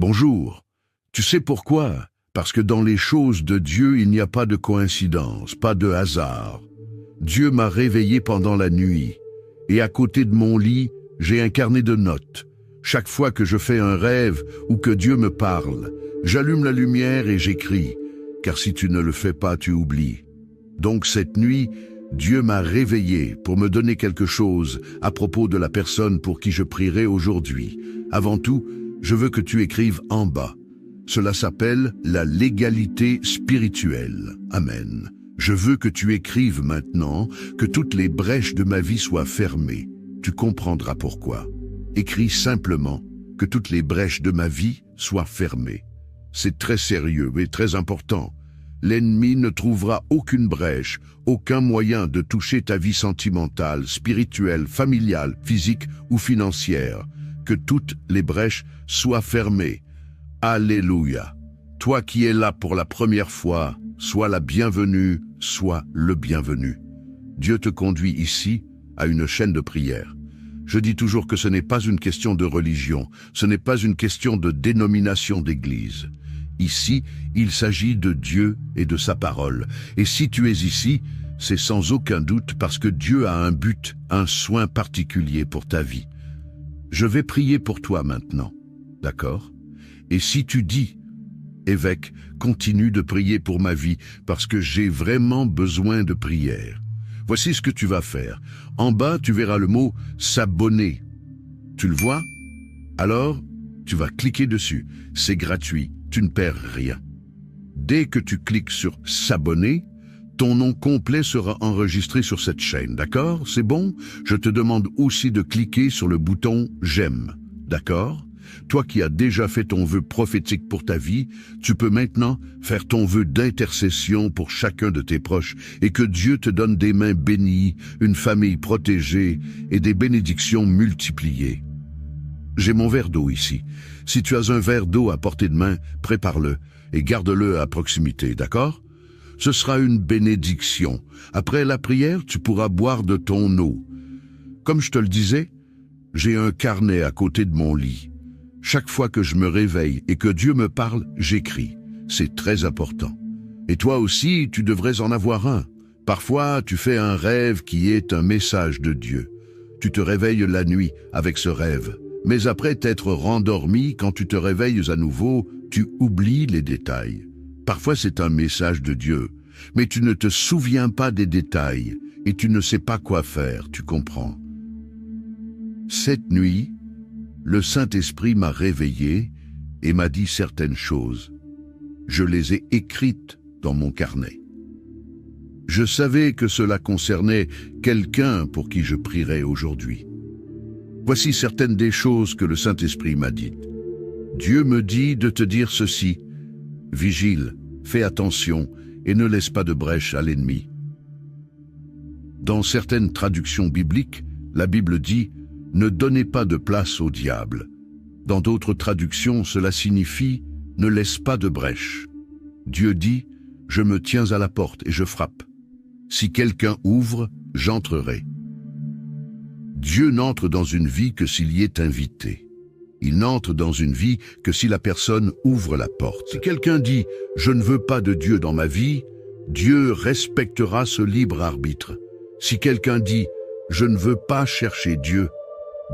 Bonjour. Tu sais pourquoi? Parce que dans les choses de Dieu, il n'y a pas de coïncidence, pas de hasard. Dieu m'a réveillé pendant la nuit, et à côté de mon lit, j'ai un carnet de notes. Chaque fois que je fais un rêve ou que Dieu me parle, j'allume la lumière et j'écris, car si tu ne le fais pas, tu oublies. Donc cette nuit, Dieu m'a réveillé pour me donner quelque chose à propos de la personne pour qui je prierai aujourd'hui. Avant tout, je veux que tu écrives en bas. Cela s'appelle la légalité spirituelle. Amen. Je veux que tu écrives maintenant que toutes les brèches de ma vie soient fermées. Tu comprendras pourquoi. Écris simplement que toutes les brèches de ma vie soient fermées. C'est très sérieux et très important. L'ennemi ne trouvera aucune brèche, aucun moyen de toucher ta vie sentimentale, spirituelle, familiale, physique ou financière. Que toutes les brèches soient fermées. Alléluia. Toi qui es là pour la première fois, sois la bienvenue, sois le bienvenu. Dieu te conduit ici à une chaîne de prière. Je dis toujours que ce n'est pas une question de religion, ce n'est pas une question de dénomination d'église. Ici, il s'agit de Dieu et de sa parole. Et si tu es ici, c'est sans aucun doute parce que Dieu a un but, un soin particulier pour ta vie. Je vais prier pour toi maintenant, d'accord? Et si tu dis, évêque, continue de prier pour ma vie parce que j'ai vraiment besoin de prière. Voici ce que tu vas faire. En bas, tu verras le mot « s'abonner ». Tu le vois? Alors, tu vas cliquer dessus. C'est gratuit, tu ne perds rien. Dès que tu cliques sur « s'abonner », ton nom complet sera enregistré sur cette chaîne, d'accord? C'est bon? Je te demande aussi de cliquer sur le bouton « j'aime », d'accord? Toi qui as déjà fait ton vœu prophétique pour ta vie, tu peux maintenant faire ton vœu d'intercession pour chacun de tes proches et que Dieu te donne des mains bénies, une famille protégée et des bénédictions multipliées. J'ai mon verre d'eau ici. Si tu as un verre d'eau à portée de main, prépare-le et garde-le à proximité, d'accord? Ce sera une bénédiction. Après la prière, tu pourras boire de ton eau. Comme je te le disais, j'ai un carnet à côté de mon lit. Chaque fois que je me réveille et que Dieu me parle, j'écris. C'est très important. Et toi aussi, tu devrais en avoir un. Parfois, tu fais un rêve qui est un message de Dieu. Tu te réveilles la nuit avec ce rêve. Mais après t'être rendormi, quand tu te réveilles à nouveau, tu oublies les détails. Parfois, c'est un message de Dieu, mais tu ne te souviens pas des détails et tu ne sais pas quoi faire, tu comprends. Cette nuit, le Saint-Esprit m'a réveillé et m'a dit certaines choses. Je les ai écrites dans mon carnet. Je savais que cela concernait quelqu'un pour qui je prierais aujourd'hui. Voici certaines des choses que le Saint-Esprit m'a dites. Dieu me dit de te dire ceci. Vigile, fais attention et ne laisse pas de brèche à l'ennemi. Dans certaines traductions bibliques, la Bible dit « Ne donnez pas de place au diable ». Dans d'autres traductions, cela signifie « Ne laisse pas de brèche ». Dieu dit « Je me tiens à la porte et je frappe. Si quelqu'un ouvre, j'entrerai ». Dieu n'entre dans une vie que s'il y est invité. Il n'entre dans une vie que si la personne ouvre la porte. Si quelqu'un dit « Je ne veux pas de Dieu dans ma vie », Dieu respectera ce libre arbitre. Si quelqu'un dit « Je ne veux pas chercher Dieu »,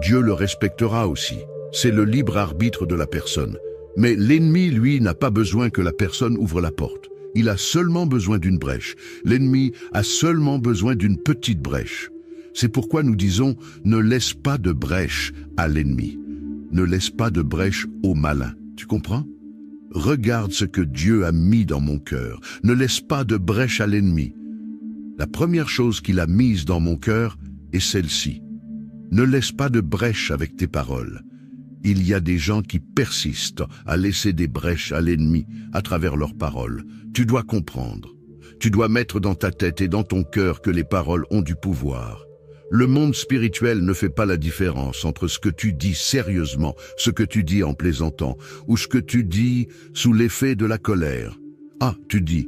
Dieu le respectera aussi. C'est le libre arbitre de la personne. Mais l'ennemi, lui, n'a pas besoin que la personne ouvre la porte. Il a seulement besoin d'une brèche. L'ennemi a seulement besoin d'une petite brèche. C'est pourquoi nous disons « Ne laisse pas de brèche à l'ennemi ». Ne laisse pas de brèche au malin. Tu comprends? Regarde ce que Dieu a mis dans mon cœur. Ne laisse pas de brèche à l'ennemi. La première chose qu'il a mise dans mon cœur est celle-ci. Ne laisse pas de brèche avec tes paroles. Il y a des gens qui persistent à laisser des brèches à l'ennemi à travers leurs paroles. Tu dois comprendre. Tu dois mettre dans ta tête et dans ton cœur que les paroles ont du pouvoir. Le monde spirituel ne fait pas la différence entre ce que tu dis sérieusement, ce que tu dis en plaisantant, ou ce que tu dis sous l'effet de la colère. Ah, tu dis,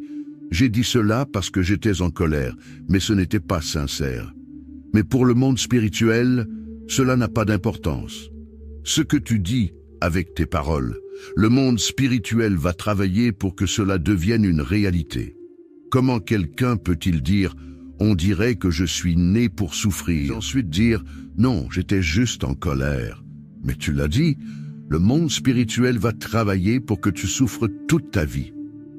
j'ai dit cela parce que j'étais en colère, mais ce n'était pas sincère. Mais pour le monde spirituel, cela n'a pas d'importance. Ce que tu dis avec tes paroles, Le monde spirituel va travailler pour que cela devienne une réalité. Comment quelqu'un peut-il dire « on dirait que je suis né pour souffrir » et ensuite dire « non, j'étais juste en colère ». Mais tu l'as dit, le monde spirituel va travailler pour que tu souffres toute ta vie.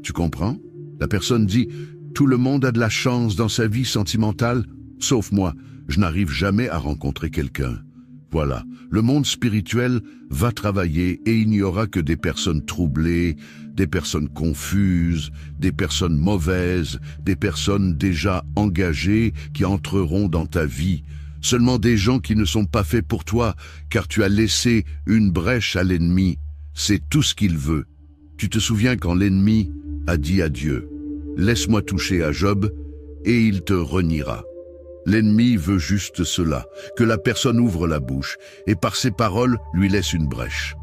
Tu comprends? La personne dit « tout le monde a de la chance dans sa vie sentimentale, sauf moi, je n'arrive jamais à rencontrer quelqu'un ». Voilà, le monde spirituel va travailler et il n'y aura que des personnes troublées, des personnes confuses, des personnes mauvaises, des personnes déjà engagées qui entreront dans ta vie. Seulement des gens qui ne sont pas faits pour toi, car tu as laissé une brèche à l'ennemi. C'est tout ce qu'il veut. Tu te souviens quand l'ennemi a dit à Dieu, « Laisse-moi toucher à Job, et il te reniera ». L'ennemi veut juste cela, que la personne ouvre la bouche et par ses paroles lui laisse une brèche.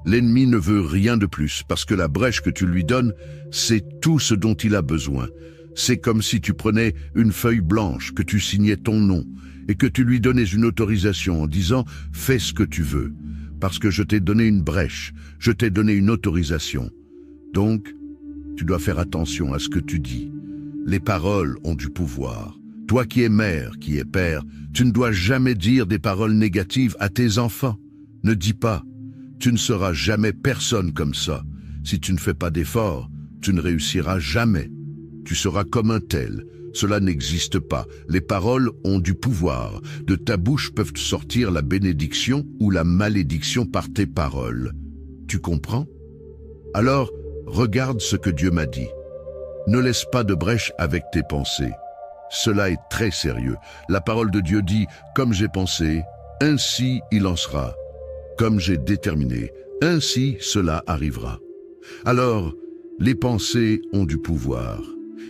L'ennemi ne veut rien de plus parce que la brèche que tu lui donnes, c'est tout ce dont il a besoin. C'est comme si tu prenais une feuille blanche, que tu signais ton nom et que tu lui donnais une autorisation en disant « fais ce que tu veux » parce que je t'ai donné une brèche, je t'ai donné une autorisation. Donc, tu dois faire attention à ce que tu dis. Les paroles ont du pouvoir. Toi qui es mère, qui es père, tu ne dois jamais dire des paroles négatives à tes enfants. Ne dis pas, tu ne seras jamais personne comme ça. Si tu ne fais pas d'efforts, tu ne réussiras jamais. Tu seras comme un tel. Cela n'existe pas. Les paroles ont du pouvoir. De ta bouche peuvent sortir la bénédiction ou la malédiction par tes paroles. Tu comprends? Alors, regarde ce que Dieu m'a dit. Ne laisse pas de brèche avec tes pensées. Cela est très sérieux. La parole de Dieu dit « Comme j'ai pensé, ainsi il en sera. Comme j'ai déterminé, ainsi cela arrivera. » Alors, les pensées ont du pouvoir.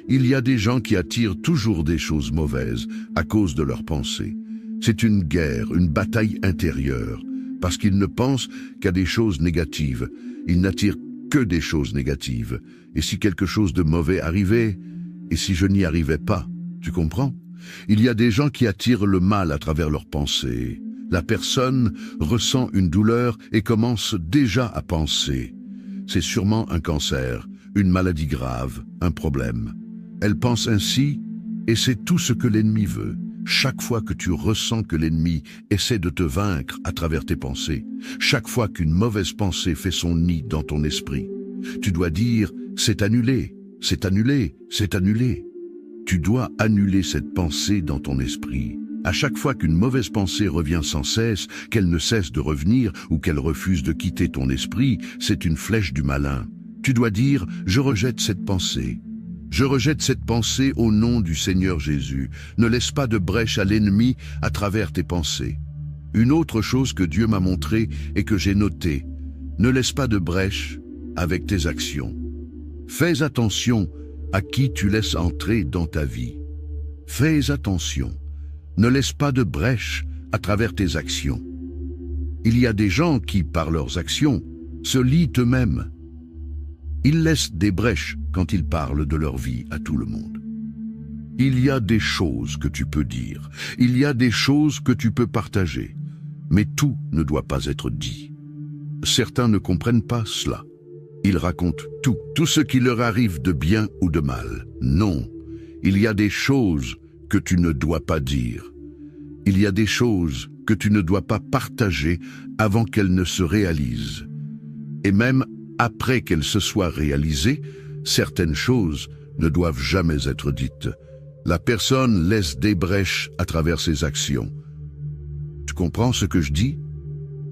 Il y a des gens qui attirent toujours des choses mauvaises à cause de leurs pensées. C'est une guerre, une bataille intérieure, parce qu'ils ne pensent qu'à des choses négatives. Ils n'attirent que des choses négatives. Et si quelque chose de mauvais arrivait, et si je n'y arrivais pas, tu comprends? Il y a des gens qui attirent le mal à travers leurs pensées. La personne ressent une douleur et commence déjà à penser. C'est sûrement un cancer, une maladie grave, un problème. Elle pense ainsi et c'est tout ce que l'ennemi veut. Chaque fois que tu ressens que l'ennemi essaie de te vaincre à travers tes pensées, chaque fois qu'une mauvaise pensée fait son nid dans ton esprit, tu dois dire « c'est annulé, c'est annulé, c'est annulé ». Tu dois annuler cette pensée dans ton esprit. À chaque fois qu'une mauvaise pensée revient sans cesse, qu'elle ne cesse de revenir ou qu'elle refuse de quitter ton esprit, c'est une flèche du malin. Tu dois dire « je rejette cette pensée ». Je rejette cette pensée au nom du Seigneur Jésus. Ne laisse pas de brèche à l'ennemi à travers tes pensées. Une autre chose que Dieu m'a montrée et que j'ai notée, ne laisse pas de brèche avec tes actions. Fais attention à qui tu laisses entrer dans ta vie. Fais attention. Ne laisse pas de brèche à travers tes actions. Il y a des gens qui, par leurs actions, se lient eux-mêmes. Ils laissent des brèches quand ils parlent de leur vie à tout le monde. Il y a des choses que tu peux dire. Il y a des choses que tu peux partager. Mais tout ne doit pas être dit. Certains ne comprennent pas cela. Ils racontent tout ce qui leur arrive de bien ou de mal. Non, il y a des choses que tu ne dois pas dire. Il y a des choses que tu ne dois pas partager avant qu'elles ne se réalisent. Et même après qu'elles se soient réalisées, certaines choses ne doivent jamais être dites. La personne laisse des brèches à travers ses actions. Tu comprends ce que je dis?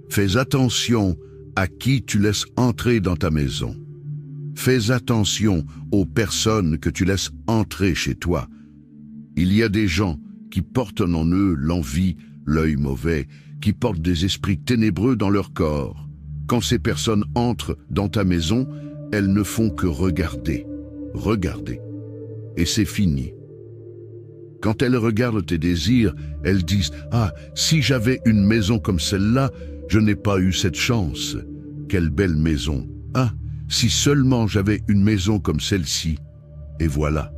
Fais attention à qui tu laisses entrer dans ta maison. Fais attention aux personnes que tu laisses entrer chez toi. Il y a des gens qui portent en eux l'envie, l'œil mauvais, qui portent des esprits ténébreux dans leur corps. Quand ces personnes entrent dans ta maison, elles ne font que regarder, regarder. Et c'est fini. Quand elles regardent tes désirs, elles disent « Ah, si j'avais une maison comme celle-là, je n'ai pas eu cette chance. Quelle belle maison. Ah, si seulement j'avais une maison comme celle-ci. » Et voilà.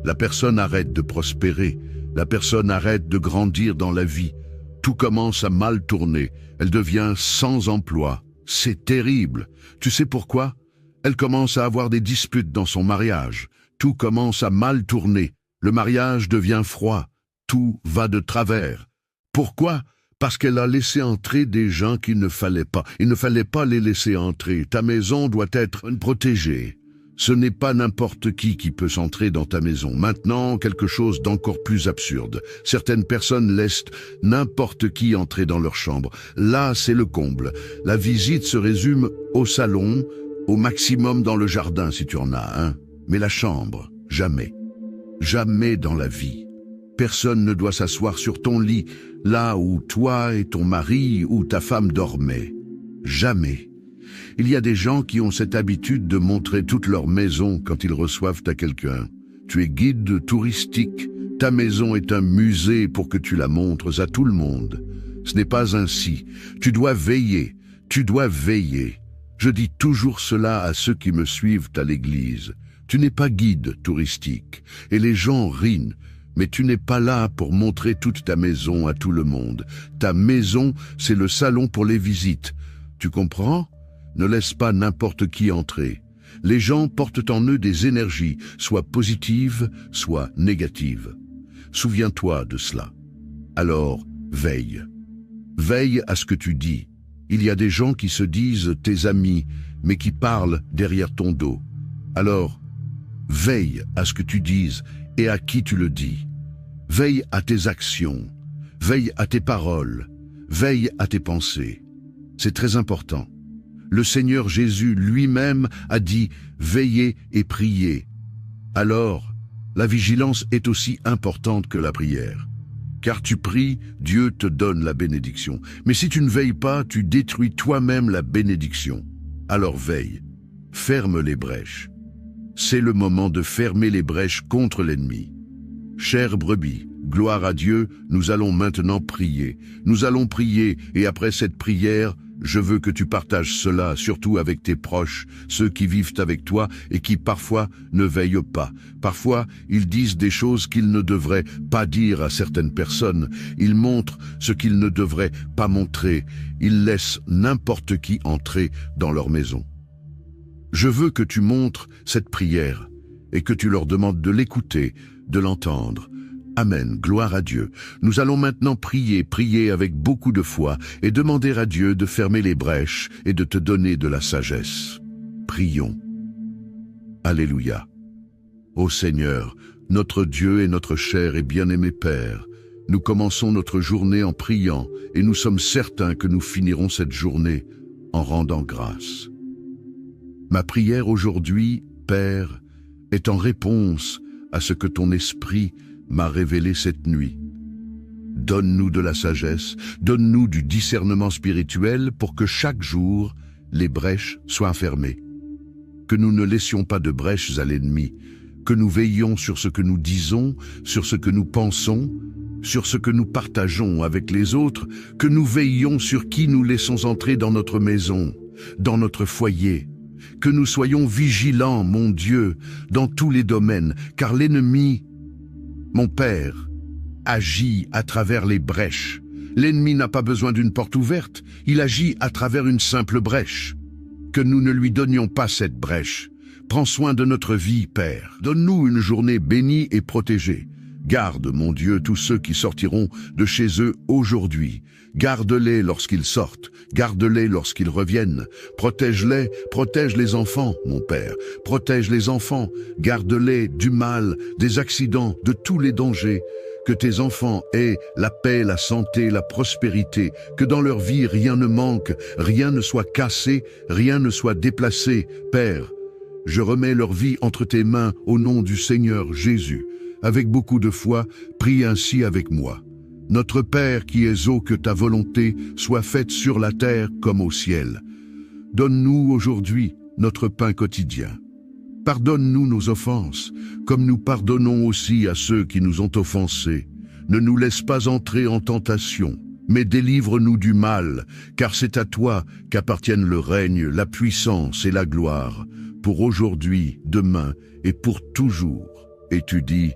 La personne arrête de prospérer. La personne arrête de grandir dans la vie. Tout commence à mal tourner. Elle devient sans emploi. C'est terrible. Tu sais pourquoi? Elle commence à avoir des disputes dans son mariage. Tout commence à mal tourner. Le mariage devient froid. Tout va de travers. Pourquoi? Parce qu'elle a laissé entrer des gens qu'il ne fallait pas. Il ne fallait pas les laisser entrer. Ta maison doit être protégée. Ce n'est pas n'importe qui peut s'entrer dans ta maison. Maintenant, quelque chose d'encore plus absurde. Certaines personnes laissent n'importe qui entrer dans leur chambre. Là, c'est le comble. La visite se résume au salon, au maximum dans le jardin si tu en as un. Mais la chambre, jamais. Jamais dans la vie. Personne ne doit s'asseoir sur ton lit, là où toi et ton mari ou ta femme dormaient. Jamais. Il y a des gens qui ont cette habitude de montrer toute leur maison quand ils reçoivent à quelqu'un. Tu es guide touristique. Ta maison est un musée pour que tu la montres à tout le monde. Ce n'est pas ainsi. Tu dois veiller. Tu dois veiller. Je dis toujours cela à ceux qui me suivent à l'église. Tu n'es pas guide touristique. Et les gens rient. Mais tu n'es pas là pour montrer toute ta maison à tout le monde. Ta maison, c'est le salon pour les visites. Tu comprends? Ne laisse pas n'importe qui entrer. Les gens portent en eux des énergies, soit positives, soit négatives. Souviens-toi de cela. Alors, veille. Veille à ce que tu dis. Il y a des gens qui se disent tes amis, mais qui parlent derrière ton dos. Alors, veille à ce que tu dises et à qui tu le dis. Veille à tes actions. Veille à tes paroles. Veille à tes pensées. C'est très important. Le Seigneur Jésus lui-même a dit « Veillez et priez ». Alors, la vigilance est aussi importante que la prière. Car tu pries, Dieu te donne la bénédiction. Mais si tu ne veilles pas, tu détruis toi-même la bénédiction. Alors veille, ferme les brèches. C'est le moment de fermer les brèches contre l'ennemi. Chère brebis, gloire à Dieu, nous allons maintenant prier. Nous allons prier et après cette prière, je veux que tu partages cela, surtout avec tes proches, ceux qui vivent avec toi et qui parfois ne veillent pas. Parfois, ils disent des choses qu'ils ne devraient pas dire à certaines personnes. Ils montrent ce qu'ils ne devraient pas montrer. Ils laissent n'importe qui entrer dans leur maison. Je veux que tu montres cette prière et que tu leur demandes de l'écouter, de l'entendre. Amen, gloire à Dieu. Nous allons maintenant prier avec beaucoup de foi et demander à Dieu de fermer les brèches et de te donner de la sagesse. Prions. Alléluia. Ô Seigneur, notre Dieu et notre cher et bien-aimé Père, nous commençons notre journée en priant et nous sommes certains que nous finirons cette journée en rendant grâce. Ma prière aujourd'hui, Père, est en réponse à ce que ton esprit m'a révélé cette nuit. Donne-nous de la sagesse, donne-nous du discernement spirituel pour que chaque jour, les brèches soient fermées. Que nous ne laissions pas de brèches à l'ennemi, que nous veillions sur ce que nous disons, sur ce que nous pensons, sur ce que nous partageons avec les autres, que nous veillions sur qui nous laissons entrer dans notre maison, dans notre foyer. Que nous soyons vigilants, mon Dieu, dans tous les domaines, car l'ennemi, mon Père, agit à travers les brèches. L'ennemi n'a pas besoin d'une porte ouverte, il agit à travers une simple brèche. Que nous ne lui donnions pas cette brèche. Prends soin de notre vie, Père. Donne-nous une journée bénie et protégée. Garde, mon Dieu, tous ceux qui sortiront de chez eux aujourd'hui. Garde-les lorsqu'ils sortent, garde-les lorsqu'ils reviennent. Protège-les, protège les enfants, mon Père. Protège les enfants, garde-les du mal, des accidents, de tous les dangers. Que tes enfants aient la paix, la santé, la prospérité, que dans leur vie rien ne manque, rien ne soit cassé, rien ne soit déplacé. Père, je remets leur vie entre tes mains au nom du Seigneur Jésus. Avec beaucoup de foi, prie ainsi avec moi. Notre Père qui es haut, que ta volonté soit faite sur la terre comme au ciel. Donne-nous aujourd'hui notre pain quotidien. Pardonne-nous nos offenses, comme nous pardonnons aussi à ceux qui nous ont offensés. Ne nous laisse pas entrer en tentation, mais délivre-nous du mal, car c'est à toi qu'appartiennent le règne, la puissance et la gloire, pour aujourd'hui, demain et pour toujours. Et tu dis,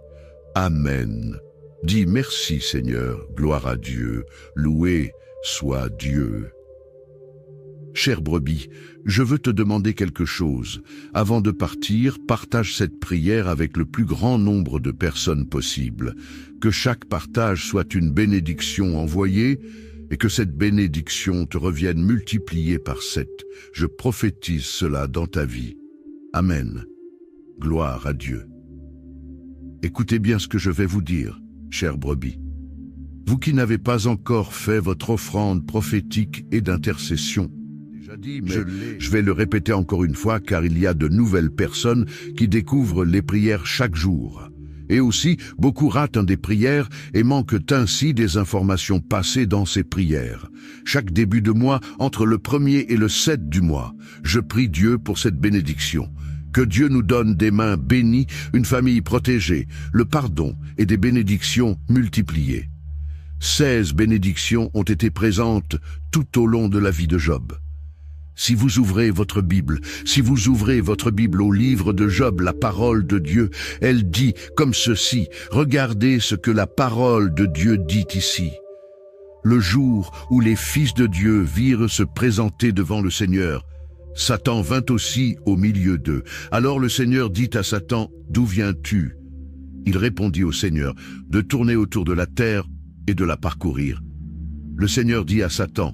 Amen. Dis merci Seigneur, gloire à Dieu, loué soit Dieu. Chère brebis, je veux te demander quelque chose. Avant de partir, partage cette prière avec le plus grand nombre de personnes possible. Que chaque partage soit une bénédiction envoyée et que cette bénédiction te revienne multipliée par 7. Je prophétise cela dans ta vie. Amen. Gloire à Dieu. Écoutez bien ce que je vais vous dire, chère brebis. Vous qui n'avez pas encore fait votre offrande prophétique et d'intercession, dit, mais je vais le répéter encore une fois car il y a de nouvelles personnes qui découvrent les prières chaque jour. Et aussi, beaucoup ratent des prières et manquent ainsi des informations passées dans ces prières. Chaque début de mois, entre le 1er et le 7 du mois, je prie Dieu pour cette bénédiction. Que Dieu nous donne des mains bénies, une famille protégée, le pardon et des bénédictions multipliées. 16 bénédictions ont été présentes tout au long de la vie de Job. Si vous ouvrez votre Bible au livre de Job, la parole de Dieu, elle dit comme ceci, regardez ce que la parole de Dieu dit ici. Le jour où les fils de Dieu virent se présenter devant le Seigneur, Satan vint aussi au milieu d'eux. Alors le Seigneur dit à Satan, d'où viens-tu? Il répondit au Seigneur, de tourner autour de la terre et de la parcourir. Le Seigneur dit à Satan,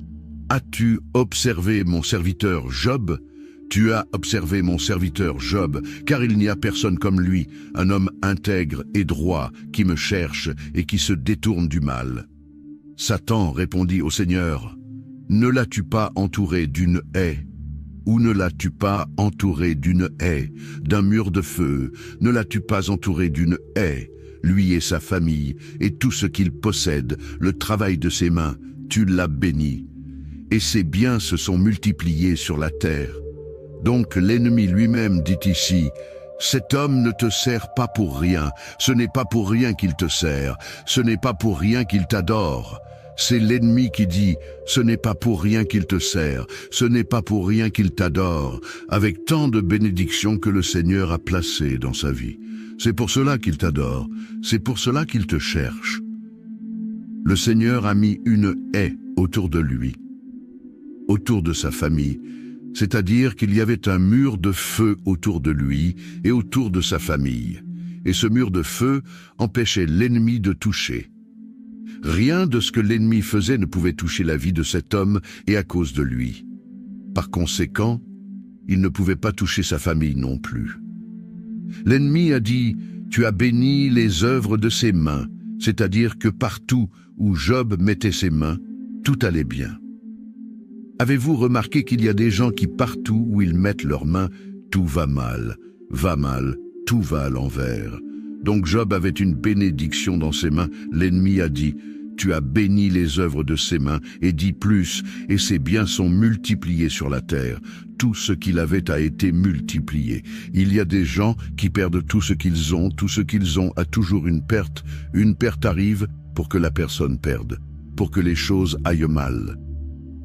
as-tu observé mon serviteur Job? Tu as observé mon serviteur Job, car il n'y a personne comme lui, un homme intègre et droit, qui me cherche et qui se détourne du mal. Satan répondit au Seigneur, ne l'as-tu pas entouré d'une haie? Ou ne l'as-tu pas entouré d'une haie, d'un mur de feu? Ne l'as-tu pas entouré d'une haie, lui et sa famille, et tout ce qu'il possède, le travail de ses mains, tu l'as béni. Et ses biens se sont multipliés sur la terre. Donc l'ennemi lui-même dit ici, cet homme ne te sert pas pour rien, ce n'est pas pour rien qu'il te sert, ce n'est pas pour rien qu'il t'adore. C'est l'ennemi qui dit, ce n'est pas pour rien qu'il te sert, ce n'est pas pour rien qu'il t'adore, avec tant de bénédictions que le Seigneur a placées dans sa vie. C'est pour cela qu'il t'adore, c'est pour cela qu'il te cherche. Le Seigneur a mis une haie autour de lui, autour de sa famille, c'est-à-dire qu'il y avait un mur de feu autour de lui et autour de sa famille. Et ce mur de feu empêchait l'ennemi de toucher. Rien de ce que l'ennemi faisait ne pouvait toucher la vie de cet homme et à cause de lui. Par conséquent, il ne pouvait pas toucher sa famille non plus. L'ennemi a dit, tu as béni les œuvres de ses mains, c'est-à-dire que partout où Job mettait ses mains, tout allait bien. Avez-vous remarqué qu'il y a des gens qui partout où ils mettent leurs mains, tout va mal, tout va à l'envers. Donc Job avait une bénédiction dans ses mains. L'ennemi a dit, tu as béni les œuvres de ses mains, et dit plus, et ses biens sont multipliés sur la terre. Tout ce qu'il avait a été multiplié. Il y a des gens qui perdent tout ce qu'ils ont a toujours une perte. Une perte arrive pour que la personne perde, pour que les choses aillent mal.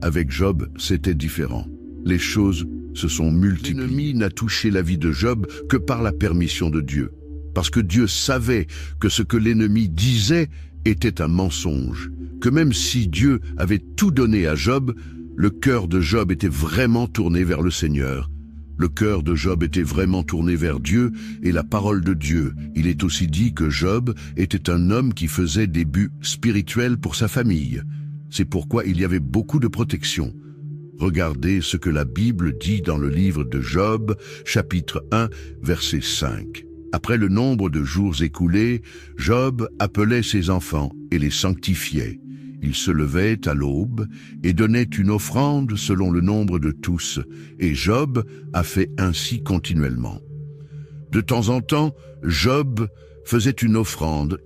Avec Job, c'était différent. Les choses se sont multipliées. L'ennemi n'a touché la vie de Job que par la permission de Dieu. Parce que Dieu savait que ce que l'ennemi disait était un mensonge. Que même si Dieu avait tout donné à Job, le cœur de Job était vraiment tourné vers le Seigneur. Le cœur de Job était vraiment tourné vers Dieu et la parole de Dieu. Il est aussi dit que Job était un homme qui faisait des buts spirituels pour sa famille. C'est pourquoi il y avait beaucoup de protection. Regardez ce que la Bible dit dans le livre de Job, chapitre 1, verset 5. Après le nombre de jours écoulés, Job appelait ses enfants et les sanctifiait. Il se levait à l'aube et donnait une offrande selon le nombre de tous, et Job a fait ainsi continuellement. De temps en temps, Job faisait une offrande,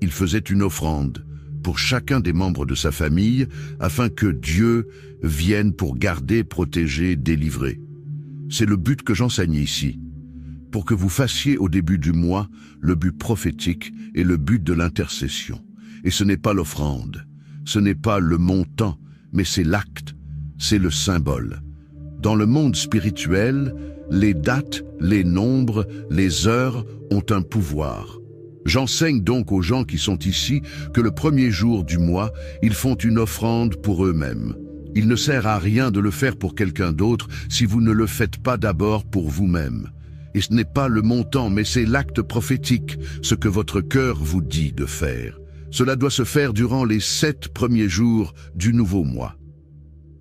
pour chacun des membres de sa famille, afin que Dieu vienne pour garder, protéger, délivrer. C'est le but que j'enseigne ici, pour que vous fassiez au début du mois le but prophétique et le but de l'intercession. Et ce n'est pas l'offrande, ce n'est pas le montant, mais c'est l'acte, c'est le symbole. Dans le monde spirituel, les dates, les nombres, les heures ont un pouvoir. J'enseigne donc aux gens qui sont ici que le premier jour du mois, ils font une offrande pour eux-mêmes. Il ne sert à rien de le faire pour quelqu'un d'autre si vous ne le faites pas d'abord pour vous-même. Et ce n'est pas le montant, mais c'est l'acte prophétique, ce que votre cœur vous dit de faire. Cela doit se faire durant les 7 premiers jours du nouveau mois.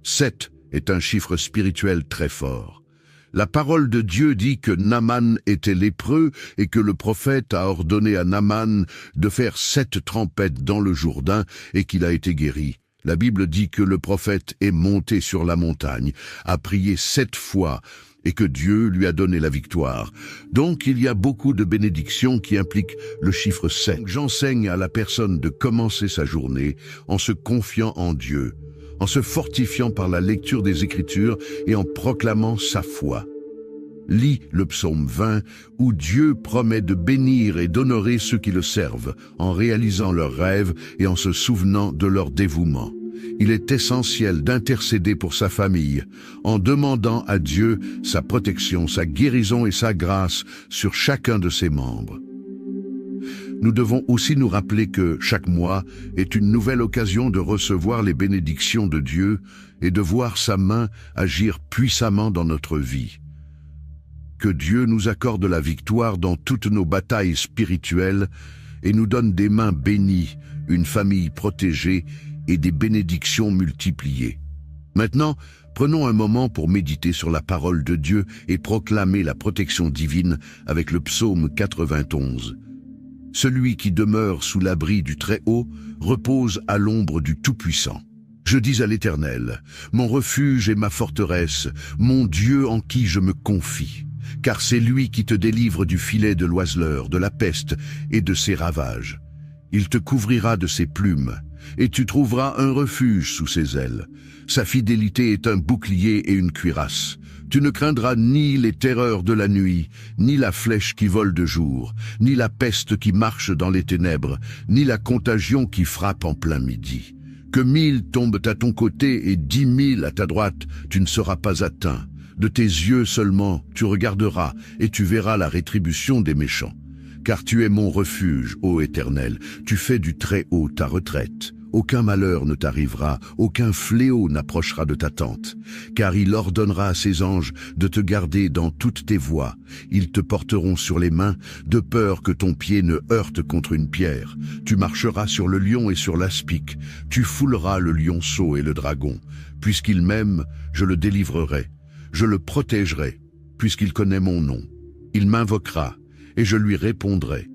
7 est un chiffre spirituel très fort. La parole de Dieu dit que Naaman était lépreux et que le prophète a ordonné à Naaman de faire 7 trempettes dans le Jourdain et qu'il a été guéri. La Bible dit que le prophète est monté sur la montagne, a prié 7 fois et que Dieu lui a donné la victoire. Donc il y a beaucoup de bénédictions qui impliquent le chiffre 7. J'enseigne à la personne de commencer sa journée en se confiant en Dieu, en se fortifiant par la lecture des Écritures et en proclamant sa foi. Lis le psaume 20 où Dieu promet de bénir et d'honorer ceux qui le servent en réalisant leurs rêves et en se souvenant de leur dévouement. Il est essentiel d'intercéder pour sa famille en demandant à Dieu sa protection, sa guérison et sa grâce sur chacun de ses membres. Nous devons aussi nous rappeler que chaque mois est une nouvelle occasion de recevoir les bénédictions de Dieu et de voir sa main agir puissamment dans notre vie. Que Dieu nous accorde la victoire dans toutes nos batailles spirituelles et nous donne des mains bénies, une famille protégée et des bénédictions multipliées. Maintenant, prenons un moment pour méditer sur la parole de Dieu et proclamer la protection divine avec le psaume 91. Celui qui demeure sous l'abri du Très-Haut repose à l'ombre du Tout-Puissant. Je dis à l'Éternel, mon refuge et ma forteresse, mon Dieu en qui je me confie. Car c'est lui qui te délivre du filet de l'oiseleur, de la peste et de ses ravages. Il te couvrira de ses plumes, et tu trouveras un refuge sous ses ailes. Sa fidélité est un bouclier et une cuirasse. Tu ne craindras ni les terreurs de la nuit, ni la flèche qui vole de jour, ni la peste qui marche dans les ténèbres, ni la contagion qui frappe en plein midi. Que 1000 tombent à ton côté et 10 000 à ta droite, tu ne seras pas atteint. De tes yeux seulement tu regarderas et tu verras la rétribution des méchants. Car tu es mon refuge, ô Éternel, tu fais du Très-Haut ta retraite. Aucun malheur ne t'arrivera, aucun fléau n'approchera de ta tente. Car il ordonnera à ses anges de te garder dans toutes tes voies. Ils te porteront sur les mains, de peur que ton pied ne heurte contre une pierre. Tu marcheras sur le lion et sur l'aspic. Tu fouleras le lionceau et le dragon. Puisqu'il m'aime, je le délivrerai. Je le protégerai, puisqu'il connaît mon nom. Il m'invoquera, et je lui répondrai.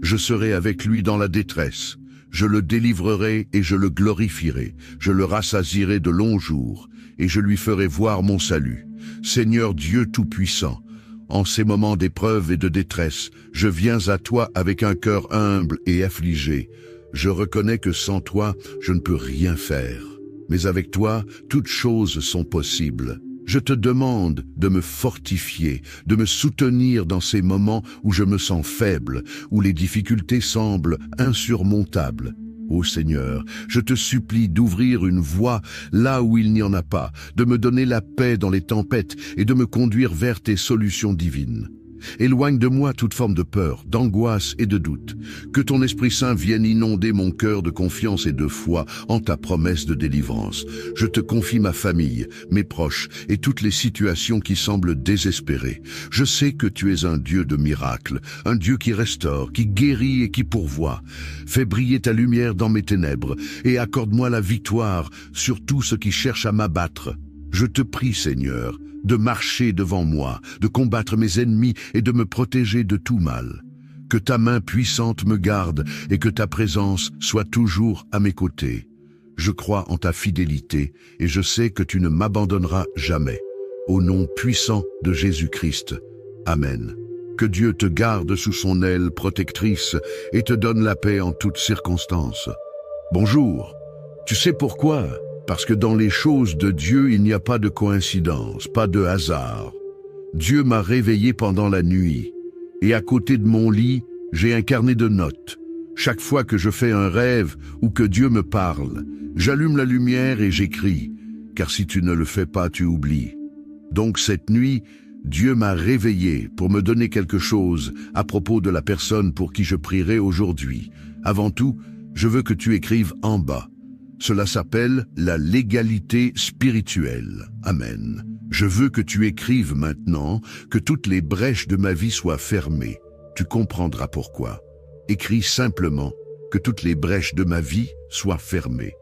Je serai avec lui dans la détresse. Je le délivrerai et je le glorifierai. Je le rassasierai de longs jours, et je lui ferai voir mon salut. Seigneur Dieu Tout-Puissant, en ces moments d'épreuve et de détresse, je viens à toi avec un cœur humble et affligé. Je reconnais que sans toi, je ne peux rien faire. Mais avec toi, toutes choses sont possibles. Je te demande de me fortifier, de me soutenir dans ces moments où je me sens faible, où les difficultés semblent insurmontables. Ô Seigneur, je te supplie d'ouvrir une voie là où il n'y en a pas, de me donner la paix dans les tempêtes et de me conduire vers tes solutions divines. Éloigne de moi toute forme de peur, d'angoisse et de doute. Que ton Esprit Saint vienne inonder mon cœur de confiance et de foi en ta promesse de délivrance. Je te confie ma famille, mes proches et toutes les situations qui semblent désespérées. Je sais que tu es un Dieu de miracles, un Dieu qui restaure, qui guérit et qui pourvoit. Fais briller ta lumière dans mes ténèbres et accorde-moi la victoire sur tout ce qui cherche à m'abattre. Je te prie, Seigneur, de marcher devant moi, de combattre mes ennemis et de me protéger de tout mal. Que ta main puissante me garde et que ta présence soit toujours à mes côtés. Je crois en ta fidélité et je sais que tu ne m'abandonneras jamais. Au nom puissant de Jésus-Christ. Amen. Que Dieu te garde sous son aile protectrice et te donne la paix en toutes circonstances. Bonjour. Tu sais pourquoi ? Parce que dans les choses de Dieu, il n'y a pas de coïncidence, pas de hasard. Dieu m'a réveillé pendant la nuit, et à côté de mon lit, j'ai un carnet de notes. Chaque fois que je fais un rêve ou que Dieu me parle, j'allume la lumière et j'écris, car si tu ne le fais pas, tu oublies. Donc cette nuit, Dieu m'a réveillé pour me donner quelque chose à propos de la personne pour qui je prierai aujourd'hui. Avant tout, je veux que tu écrives en bas. Cela s'appelle la légalité spirituelle. Amen. Je veux que tu écrives maintenant que toutes les brèches de ma vie soient fermées. Tu comprendras pourquoi. Écris simplement que toutes les brèches de ma vie soient fermées.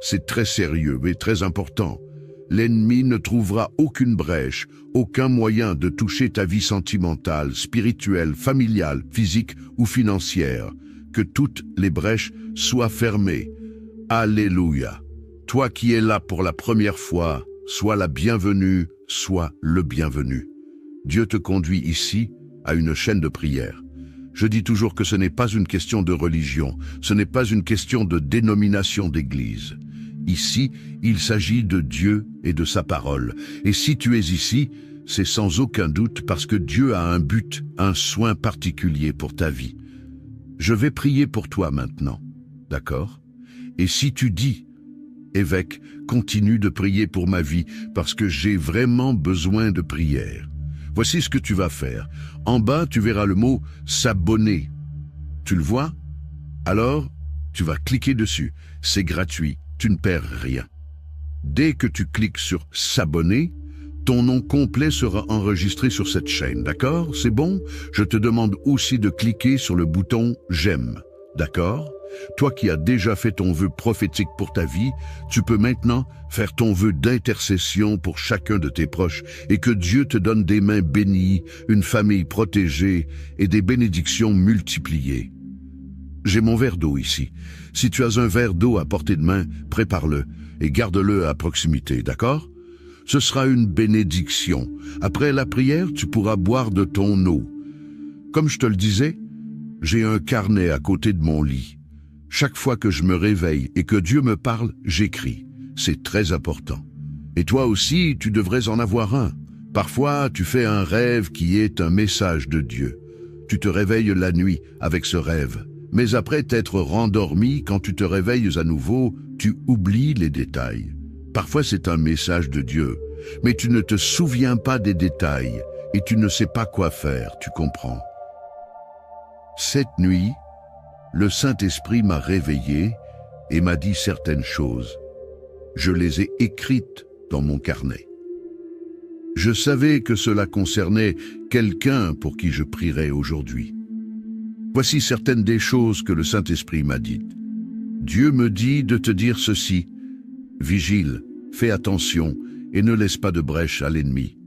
C'est très sérieux et très important. L'ennemi ne trouvera aucune brèche, aucun moyen de toucher ta vie sentimentale, spirituelle, familiale, physique ou financière. Que toutes les brèches soient fermées. Alléluia. Toi qui es là pour la première fois, sois la bienvenue, sois le bienvenu. Dieu te conduit ici à une chaîne de prière. Je dis toujours que ce n'est pas une question de religion, ce n'est pas une question de dénomination d'église. Ici, il s'agit de Dieu et de sa parole. Et si tu es ici, c'est sans aucun doute parce que Dieu a un but, un soin particulier pour ta vie. Je vais prier pour toi maintenant, d'accord? Et si tu dis, évêque, continue de prier pour ma vie parce que j'ai vraiment besoin de prière. Voici ce que tu vas faire. En bas, tu verras le mot « s'abonner ». Tu le vois? Alors, tu vas cliquer dessus. C'est gratuit, tu ne perds rien. Dès que tu cliques sur « s'abonner », ton nom complet sera enregistré sur cette chaîne, d'accord? C'est bon? Je te demande aussi de cliquer sur le bouton « j'aime », d'accord? Toi qui as déjà fait ton vœu prophétique pour ta vie, tu peux maintenant faire ton vœu d'intercession pour chacun de tes proches et que Dieu te donne des mains bénies, une famille protégée et des bénédictions multipliées. J'ai mon verre d'eau ici. Si tu as un verre d'eau à portée de main, prépare-le et garde-le à proximité, d'accord? Ce sera une bénédiction. Après la prière, tu pourras boire de ton eau. Comme je te le disais, j'ai un carnet à côté de mon lit. Chaque fois que je me réveille et que Dieu me parle, j'écris. C'est très important. Et toi aussi, tu devrais en avoir un. Parfois, tu fais un rêve qui est un message de Dieu. Tu te réveilles la nuit avec ce rêve. Mais après t'être rendormi, quand tu te réveilles à nouveau, tu oublies les détails. Parfois, c'est un message de Dieu, mais tu ne te souviens pas des détails et tu ne sais pas quoi faire, tu comprends. Cette nuit, le Saint-Esprit m'a réveillé et m'a dit certaines choses. Je les ai écrites dans mon carnet. Je savais que cela concernait quelqu'un pour qui je prierais aujourd'hui. Voici certaines des choses que le Saint-Esprit m'a dites. Dieu me dit de te dire ceci. Vigile, fais attention et ne laisse pas de brèche à l'ennemi.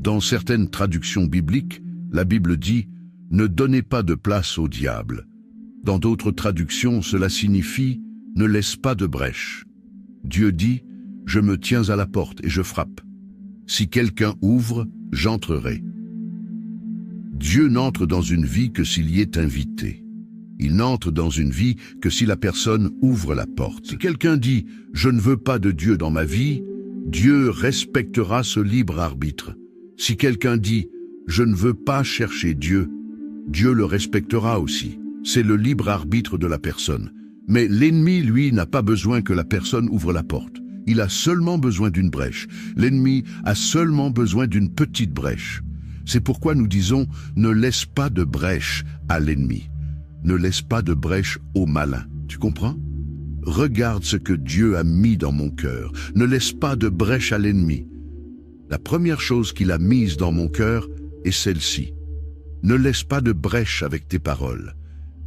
Dans certaines traductions bibliques, la Bible dit « Ne donnez pas de place au diable ». Dans d'autres traductions, cela signifie « Ne laisse pas de brèche ». Dieu dit « Je me tiens à la porte et je frappe. Si quelqu'un ouvre, j'entrerai ». Dieu n'entre dans une vie que s'il y est invité. Il n'entre dans une vie que si la personne ouvre la porte. Si quelqu'un dit « Je ne veux pas de Dieu dans ma vie », Dieu respectera ce libre arbitre. Si quelqu'un dit « Je ne veux pas chercher Dieu », Dieu le respectera aussi. C'est le libre arbitre de la personne. Mais l'ennemi, lui, n'a pas besoin que la personne ouvre la porte. Il a seulement besoin d'une brèche. L'ennemi a seulement besoin d'une petite brèche. C'est pourquoi nous disons « Ne laisse pas de brèche à l'ennemi ». Ne laisse pas de brèche au malin. Tu comprends? Regarde ce que Dieu a mis dans mon cœur. Ne laisse pas de brèche à l'ennemi. La première chose qu'il a mise dans mon cœur est celle-ci. Ne laisse pas de brèche avec tes paroles.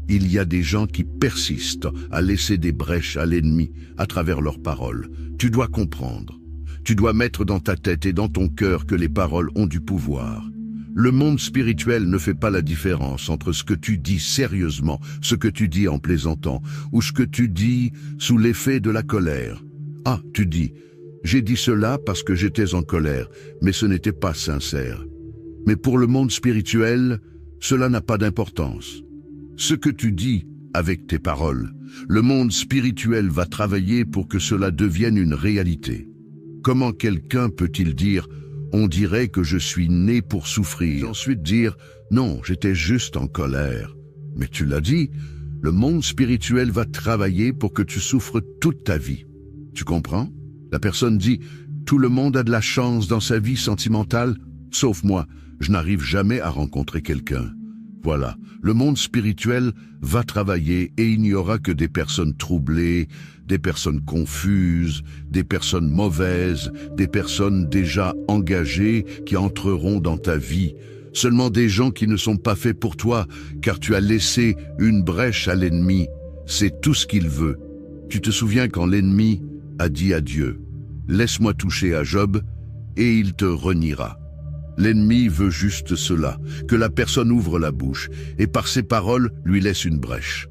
Il y a des gens qui persistent à laisser des brèches à l'ennemi à travers leurs paroles. Tu dois comprendre. Tu dois mettre dans ta tête et dans ton cœur que les paroles ont du pouvoir. Le monde spirituel ne fait pas la différence entre ce que tu dis sérieusement, ce que tu dis en plaisantant, ou ce que tu dis sous l'effet de la colère. Ah, tu dis, j'ai dit cela parce que j'étais en colère, mais ce n'était pas sincère. Mais pour le monde spirituel, cela n'a pas d'importance. Ce que tu dis avec tes paroles, le monde spirituel va travailler pour que cela devienne une réalité. Comment quelqu'un peut-il dire « On dirait que je suis né pour souffrir » et ensuite dire « Non, j'étais juste en colère ». Mais tu l'as dit, le monde spirituel va travailler pour que tu souffres toute ta vie. Tu comprends? La personne dit « Tout le monde a de la chance dans sa vie sentimentale, sauf moi, je n'arrive jamais à rencontrer quelqu'un ». Voilà, le monde spirituel va travailler et il n'y aura que des personnes troublées, des personnes confuses, des personnes mauvaises, des personnes déjà engagées qui entreront dans ta vie. Seulement des gens qui ne sont pas faits pour toi, car tu as laissé une brèche à l'ennemi. C'est tout ce qu'il veut. Tu te souviens quand l'ennemi a dit à Dieu, « Laisse-moi toucher à Job, et il te reniera. » L'ennemi veut juste cela, que la personne ouvre la bouche, et par ses paroles lui laisse une brèche.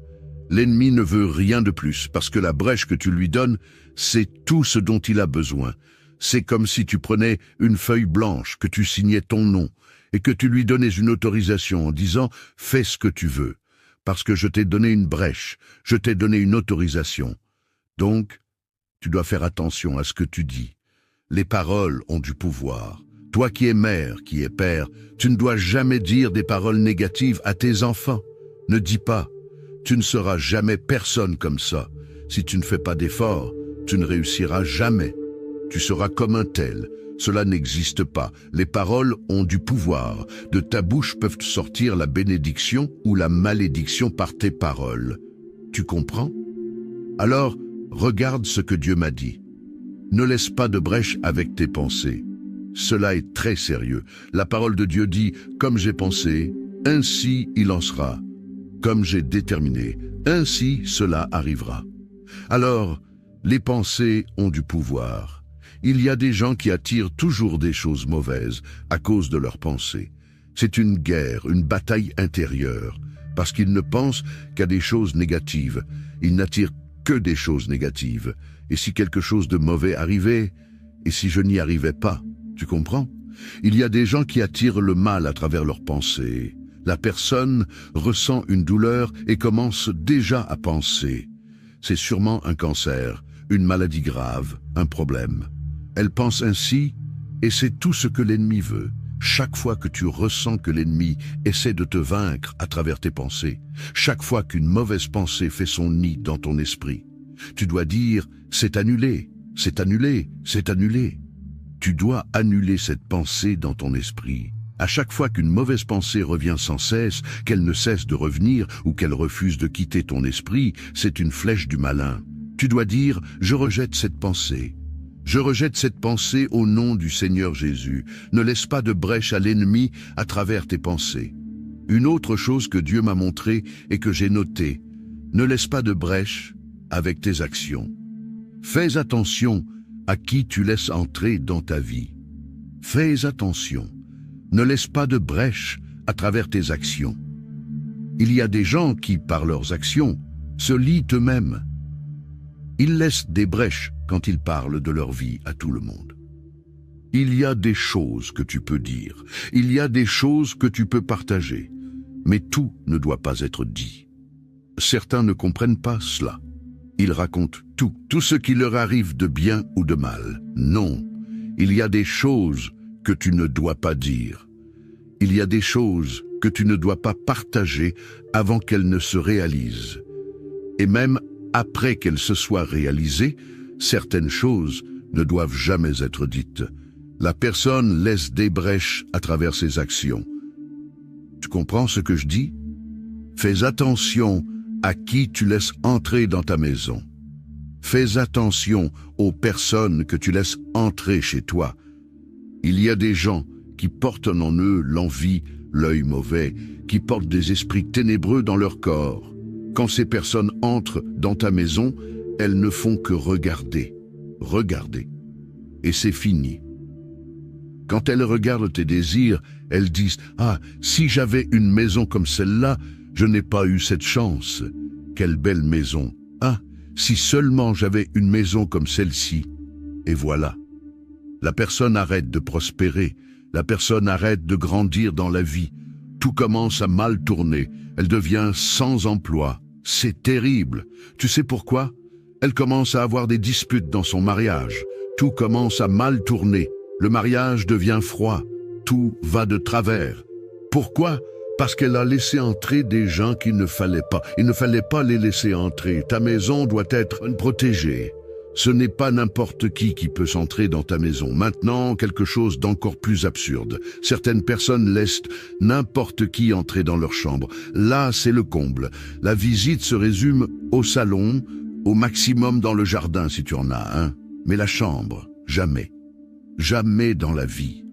L'ennemi ne veut rien de plus, parce que la brèche que tu lui donnes, c'est tout ce dont il a besoin. C'est comme si tu prenais une feuille blanche, que tu signais ton nom, et que tu lui donnais une autorisation en disant « Fais ce que tu veux ». Parce que je t'ai donné une brèche, je t'ai donné une autorisation. Donc, tu dois faire attention à ce que tu dis. Les paroles ont du pouvoir. Toi qui es mère, qui es père, tu ne dois jamais dire des paroles négatives à tes enfants. Ne dis pas. Tu ne seras jamais personne comme ça. Si tu ne fais pas d'efforts, tu ne réussiras jamais. Tu seras comme un tel. Cela n'existe pas. Les paroles ont du pouvoir. De ta bouche peuvent sortir la bénédiction ou la malédiction par tes paroles. Tu comprends? Alors, regarde ce que Dieu m'a dit. Ne laisse pas de brèche avec tes pensées. Cela est très sérieux. La parole de Dieu dit « Comme j'ai pensé, ainsi il en sera. Comme j'ai déterminé, ainsi cela arrivera. » Alors, les pensées ont du pouvoir. Il y a des gens qui attirent toujours des choses mauvaises à cause de leurs pensées. C'est une guerre, une bataille intérieure, parce qu'ils ne pensent qu'à des choses négatives. Ils n'attirent que des choses négatives. Et si quelque chose de mauvais arrivait, et si je n'y arrivais pas, tu comprends? Il y a des gens qui attirent le mal à travers leurs pensées. La personne ressent une douleur et commence déjà à penser. C'est sûrement un cancer, une maladie grave, un problème. Elle pense ainsi, et c'est tout ce que l'ennemi veut. Chaque fois que tu ressens que l'ennemi essaie de te vaincre à travers tes pensées, chaque fois qu'une mauvaise pensée fait son nid dans ton esprit, tu dois dire « c'est annulé, c'est annulé, c'est annulé ». Tu dois annuler cette pensée dans ton esprit. À chaque fois qu'une mauvaise pensée revient sans cesse, qu'elle ne cesse de revenir ou qu'elle refuse de quitter ton esprit, c'est une flèche du malin. Tu dois dire « je rejette cette pensée ». Je rejette cette pensée au nom du Seigneur Jésus. Ne laisse pas de brèche à l'ennemi à travers tes pensées. Une autre chose que Dieu m'a montrée et que j'ai notée, ne laisse pas de brèche avec tes actions. Fais attention à qui tu laisses entrer dans ta vie. Fais attention. Ne laisse pas de brèche à travers tes actions. Il y a des gens qui, par leurs actions, se lient eux-mêmes. Ils laissent des brèches quand ils parlent de leur vie à tout le monde. Il y a des choses que tu peux dire, il y a des choses que tu peux partager, mais tout ne doit pas être dit. Certains ne comprennent pas cela. Ils racontent tout ce qui leur arrive de bien ou de mal. Non, il y a des choses que tu ne dois pas dire. Il y a des choses que tu ne dois pas partager avant qu'elles ne se réalisent. Et même après qu'elles se soient réalisées, certaines choses ne doivent jamais être dites. La personne laisse des brèches à travers ses actions. Tu comprends ce que je dis? Fais attention à qui tu laisses entrer dans ta maison. Fais attention aux personnes que tu laisses entrer chez toi. Il y a des gens qui portent en eux l'envie, l'œil mauvais, qui portent des esprits ténébreux dans leur corps. Quand ces personnes entrent dans ta maison, elles ne font que regarder, regarder. Et c'est fini. Quand elles regardent tes désirs, elles disent « Ah, si j'avais une maison comme celle-là, je n'ai pas eu cette chance. Quelle belle maison. Ah, si seulement j'avais une maison comme celle-ci. » Et voilà. La personne arrête de prospérer. La personne arrête de grandir dans la vie. Tout commence à mal tourner. Elle devient sans emploi. C'est terrible. Tu sais pourquoi? Elle commence à avoir des disputes dans son mariage. Tout commence à mal tourner. Le mariage devient froid. Tout va de travers. Pourquoi? Parce qu'elle a laissé entrer des gens qu'il ne fallait pas. Il ne fallait pas les laisser entrer. Ta maison doit être protégée. Ce n'est pas n'importe qui peut s'entrer dans ta maison. Maintenant, quelque chose d'encore plus absurde. Certaines personnes laissent n'importe qui entrer dans leur chambre. Là, c'est le comble. La visite se résume au salon, au maximum dans le jardin si tu en as un. Mais la chambre, jamais. Jamais dans la vie.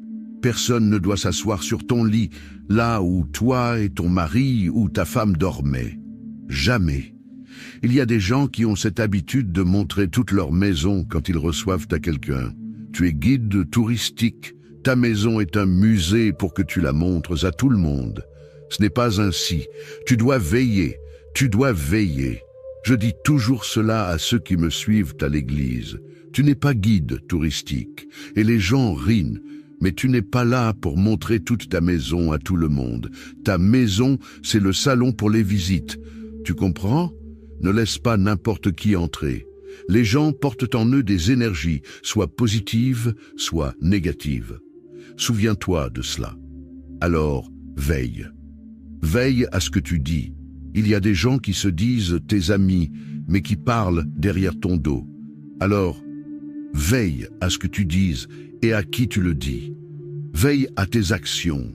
Personne ne doit s'asseoir sur ton lit, là où toi et ton mari ou ta femme dormaient. Jamais. Il y a des gens qui ont cette habitude de montrer toute leur maison quand ils reçoivent à quelqu'un. Tu es guide touristique. Ta maison est un musée pour que tu la montres à tout le monde. Ce n'est pas ainsi. Tu dois veiller. Tu dois veiller. Je dis toujours cela à ceux qui me suivent à l'église. Tu n'es pas guide touristique. Et les gens rient. Mais tu n'es pas là pour montrer toute ta maison à tout le monde. Ta maison, c'est le salon pour les visites. Tu comprends ? Ne laisse pas n'importe qui entrer. Les gens portent en eux des énergies, soit positives, soit négatives. Souviens-toi de cela. Alors, veille. Veille à ce que tu dis. Il y a des gens qui se disent tes amis, mais qui parlent derrière ton dos. Alors, veille à ce que tu dises et à qui tu le dis. Veille à tes actions.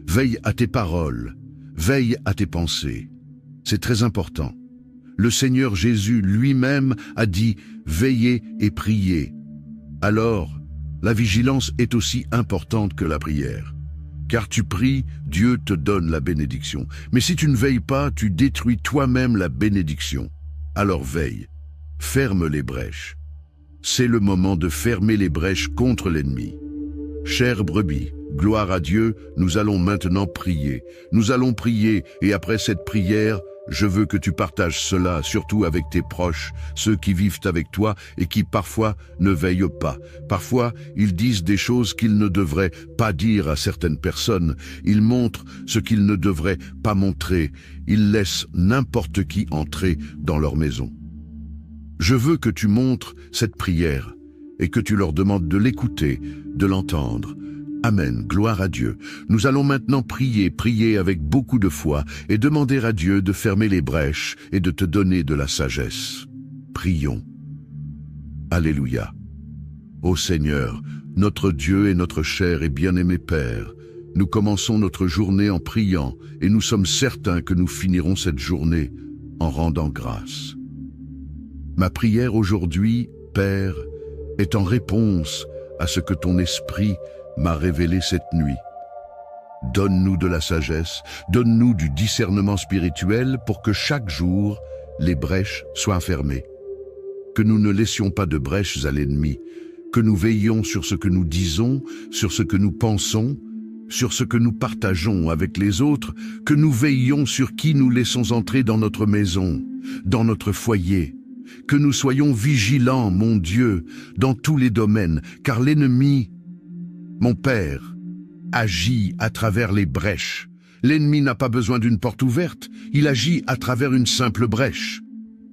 Veille à tes paroles. Veille à tes pensées. C'est très important. Le Seigneur Jésus lui-même a dit « Veillez et priez ». Alors, la vigilance est aussi importante que la prière. Car tu pries, Dieu te donne la bénédiction. Mais si tu ne veilles pas, tu détruis toi-même la bénédiction. Alors veille, ferme les brèches. C'est le moment de fermer les brèches contre l'ennemi. Chère brebis, gloire à Dieu, nous allons maintenant prier. Nous allons prier et après cette prière, je veux que tu partages cela, surtout avec tes proches, ceux qui vivent avec toi et qui parfois ne veillent pas. Parfois, ils disent des choses qu'ils ne devraient pas dire à certaines personnes. Ils montrent ce qu'ils ne devraient pas montrer. Ils laissent n'importe qui entrer dans leur maison. Je veux que tu montres cette prière et que tu leur demandes de l'écouter, de l'entendre. Amen, gloire à Dieu. Nous allons maintenant prier avec beaucoup de foi et demander à Dieu de fermer les brèches et de te donner de la sagesse. Prions. Alléluia. Ô Seigneur, notre Dieu et notre cher et bien-aimé Père, nous commençons notre journée en priant et nous sommes certains que nous finirons cette journée en rendant grâce. Ma prière aujourd'hui, Père, est en réponse à ce que ton esprit m'a révélé cette nuit. Donne-nous de la sagesse, donne-nous du discernement spirituel pour que chaque jour, les brèches soient fermées. Que nous ne laissions pas de brèches à l'ennemi, que nous veillions sur ce que nous disons, sur ce que nous pensons, sur ce que nous partageons avec les autres, que nous veillions sur qui nous laissons entrer dans notre maison, dans notre foyer. Que nous soyons vigilants, mon Dieu, dans tous les domaines, car l'ennemi, mon Père, agit à travers les brèches. L'ennemi n'a pas besoin d'une porte ouverte, il agit à travers une simple brèche.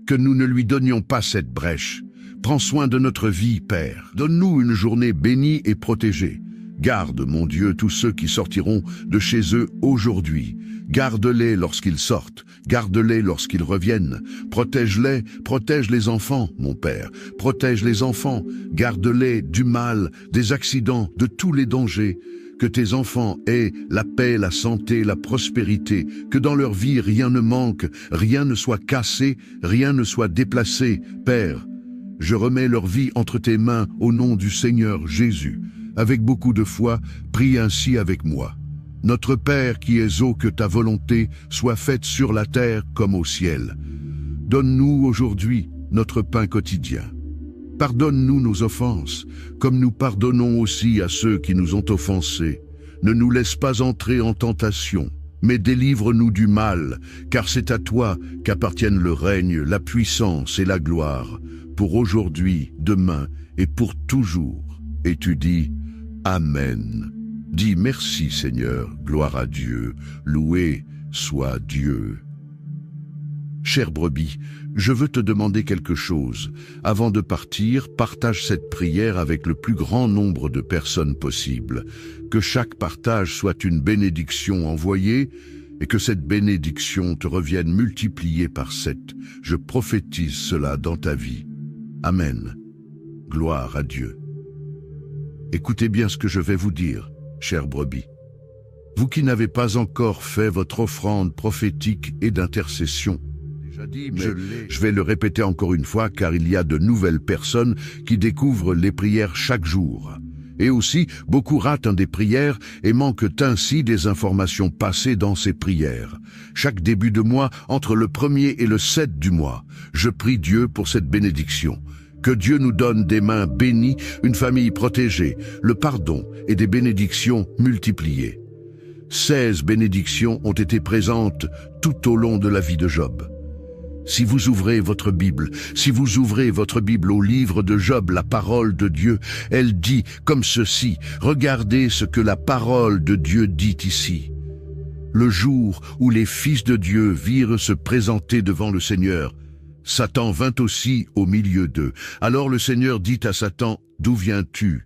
Que nous ne lui donnions pas cette brèche. Prends soin de notre vie, Père. Donne-nous une journée bénie et protégée. Garde, mon Dieu, tous ceux qui sortiront de chez eux aujourd'hui. Garde-les lorsqu'ils sortent, garde-les lorsqu'ils reviennent. Protège-les, protège les enfants, mon Père. Protège les enfants, garde-les du mal, des accidents, de tous les dangers. Que tes enfants aient la paix, la santé, la prospérité, que dans leur vie rien ne manque, rien ne soit cassé, rien ne soit déplacé. Père, je remets leur vie entre tes mains au nom du Seigneur Jésus. Avec beaucoup de foi, prie ainsi avec moi. Notre Père qui es haut, que ta volonté soit faite sur la terre comme au ciel. Donne-nous aujourd'hui notre pain quotidien. Pardonne-nous nos offenses, comme nous pardonnons aussi à ceux qui nous ont offensés. Ne nous laisse pas entrer en tentation, mais délivre-nous du mal, car c'est à toi qu'appartiennent le règne, la puissance et la gloire, pour aujourd'hui, demain et pour toujours. Et tu dis, Amen. Dis merci Seigneur, gloire à Dieu, loué soit Dieu. Chère brebis, je veux te demander quelque chose. Avant de partir, partage cette prière avec le plus grand nombre de personnes possible. Que chaque partage soit une bénédiction envoyée et que cette bénédiction te revienne multipliée par 7. Je prophétise cela dans ta vie. Amen. Gloire à Dieu. Écoutez bien ce que je vais vous dire, chères brebis. Vous qui n'avez pas encore fait votre offrande prophétique et d'intercession, déjà dit, mais je vais le répéter encore une fois car il y a de nouvelles personnes qui découvrent les prières chaque jour. Et aussi, beaucoup ratent des prières et manquent ainsi des informations passées dans ces prières. Chaque début de mois, entre le 1er et le 7 du mois, je prie Dieu pour cette bénédiction. Que Dieu nous donne des mains bénies, une famille protégée, le pardon et des bénédictions multipliées. 16 bénédictions ont été présentes tout au long de la vie de Job. Si vous ouvrez votre Bible au livre de Job, la parole de Dieu, elle dit comme ceci, regardez ce que la parole de Dieu dit ici. Le jour où les fils de Dieu virent se présenter devant le Seigneur, Satan vint aussi au milieu d'eux. Alors le Seigneur dit à Satan, d'où viens-tu?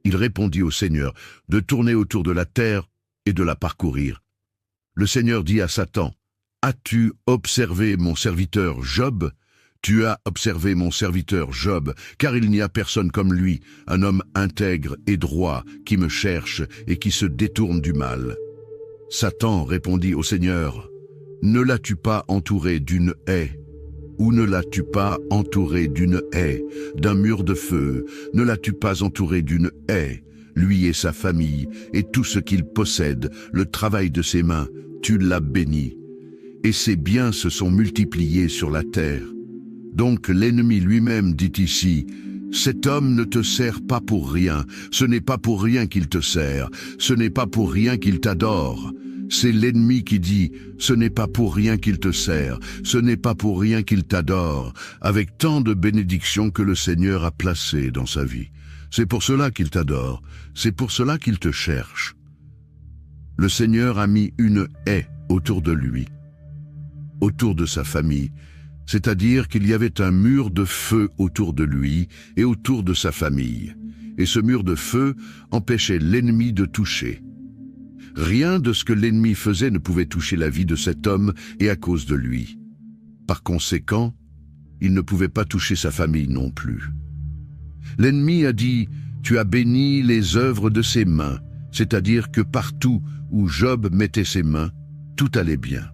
Il répondit au Seigneur, de tourner autour de la terre et de la parcourir. Le Seigneur dit à Satan, as-tu observé mon serviteur Job? Tu as observé mon serviteur Job, car il n'y a personne comme lui, un homme intègre et droit, qui me cherche et qui se détourne du mal. Satan répondit au Seigneur, ne l'as-tu pas entouré d'une haie? Ou ne l'as-tu pas entouré d'une haie, d'un mur de feu? Ne l'as-tu pas entouré d'une haie? Lui et sa famille, et tout ce qu'il possède, le travail de ses mains, tu l'as béni. Et ses biens se sont multipliés sur la terre. Donc l'ennemi lui-même dit ici, cet homme ne te sert pas pour rien, ce n'est pas pour rien qu'il te sert, ce n'est pas pour rien qu'il t'adore. C'est l'ennemi qui dit, ce n'est pas pour rien qu'il te sert, ce n'est pas pour rien qu'il t'adore, avec tant de bénédictions que le Seigneur a placées dans sa vie. C'est pour cela qu'il t'adore, c'est pour cela qu'il te cherche. Le Seigneur a mis une haie autour de lui, autour de sa famille, c'est-à-dire qu'il y avait un mur de feu autour de lui et autour de sa famille. Et ce mur de feu empêchait l'ennemi de toucher. Rien de ce que l'ennemi faisait ne pouvait toucher la vie de cet homme et à cause de lui. Par conséquent, il ne pouvait pas toucher sa famille non plus. L'ennemi a dit, tu as béni les œuvres de ses mains, c'est-à-dire que partout où Job mettait ses mains, tout allait bien.